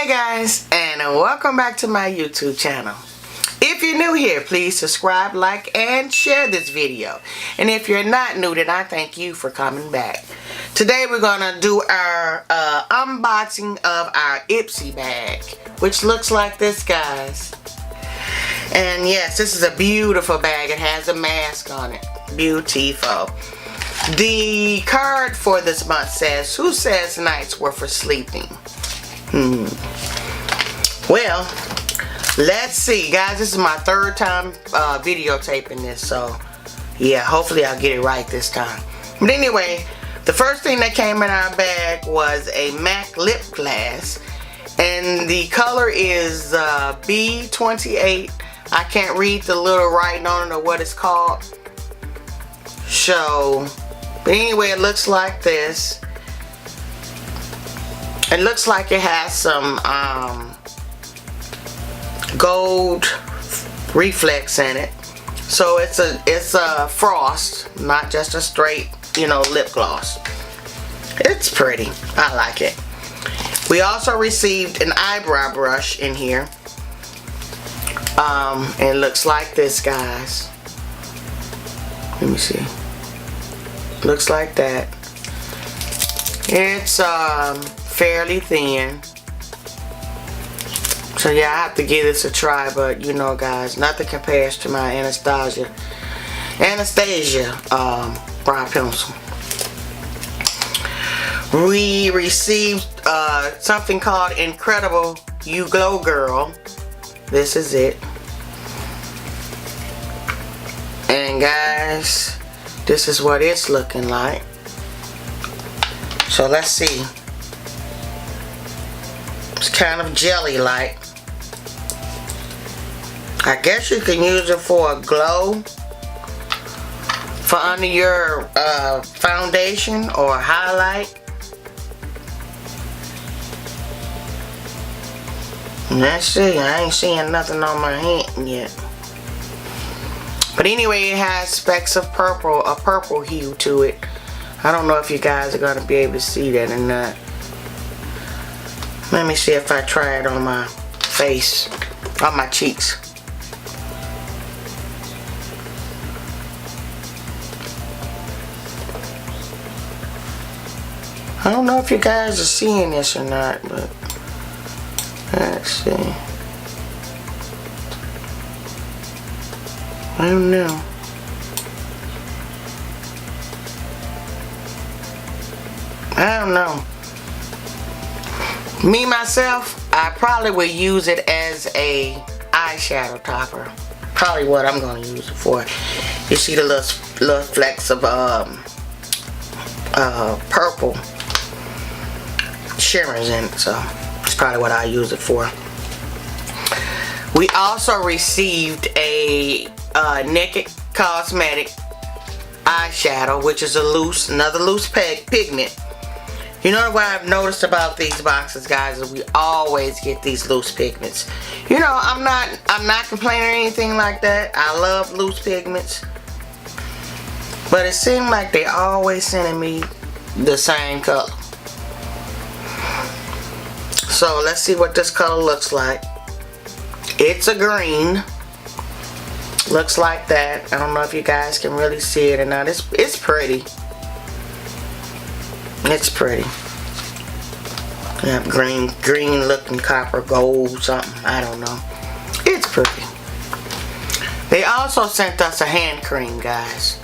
Hey guys, and welcome back to my YouTube channel. If you're new here, please subscribe, like, and share this video. And if you're not new, then I thank you for coming back. Today we're gonna do our unboxing of our Ispy bag, which looks like this, guys. And yes, this is a beautiful bag. It has a mask on it. Beautiful. The card for this month says, "Who says nights were for sleeping?" Well, let's see, guys. This is my third time videotaping this, so yeah, hopefully I'll get it right this time. But anyway, the first thing that came in our bag was a MAC lip gloss, and the color is B28. I can't read the little writing on it or what it's called. So, but anyway, it looks like this. It looks like it has some gold reflex in it. So it's a frost, not just a straight, lip gloss. It's pretty. I like it. We also received an eyebrow brush in here. It looks like this, guys. Let me see. Looks like that. It's fairly thin. So yeah, I have to give this a try, but guys, nothing compares to my Anastasia brow pencil. We received something called Incredible You Glow Girl. This is it. And guys, this is what it's looking like. So let's see. It's kind of jelly-like. I guess you can use it for a glow for under your foundation or highlight. Let's see. I ain't seeing nothing on my hand yet. But anyway, it has specks of purple, a purple hue to it. I don't know if you guys are going to be able to see that or not. Let me see if I try it on my face, on my cheeks. I don't know if you guys are seeing this or not, but let's see. I don't know. I don't know. Me, myself, I probably would use it as a eyeshadow topper. Probably what I'm going to use it for. You see the little flecks of purple shimmers in it, so it's probably what I use it for. We also received a Naked Cosmetic eyeshadow, which is another loose pigment. You know what I've noticed about these boxes, guys, is we always get these loose pigments. I'm not complaining or anything like that. I love loose pigments, but it seemed like they always sending me the same color. So let's see what this color looks like. It's a green. Looks like that. I don't know if you guys can really see it or not. It's pretty. It's pretty. Yeah, green looking copper, gold, something. I don't know. It's pretty. They also sent us a hand cream, guys.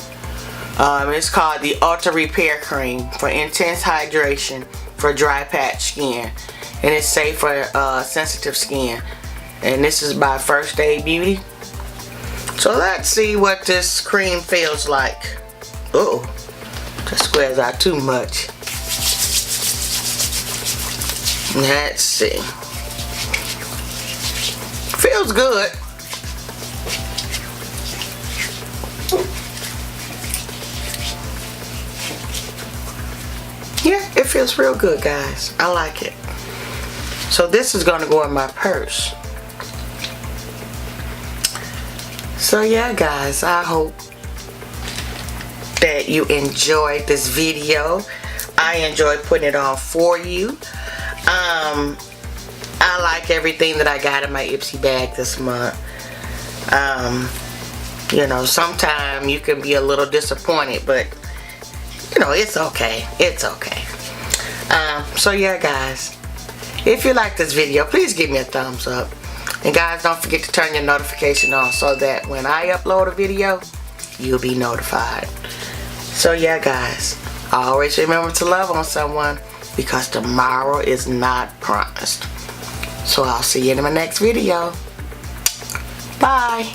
It's called the Ultra Repair Cream for intense hydration for dry patch skin. And it's safe for sensitive skin. And this is by First Aid Beauty. So let's see what this cream feels like. Uh-oh. That squares out too much. Let's see. Feels good. Yeah, it feels real good, guys. I like it. So this is going to go in my purse. So yeah, guys, I hope that you enjoyed this video. I enjoyed putting it on for you. I like everything that I got in my Ipsy bag this month. You know, sometimes you can be a little disappointed, but you know, it's okay. It's okay. So yeah, guys, if you like this video, please give me a thumbs up. And guys, don't forget to turn your notification on so that when I upload a video, you'll be notified. So yeah, guys, always remember to love on someone, because tomorrow is not promised. So I'll see you in my next video. Bye.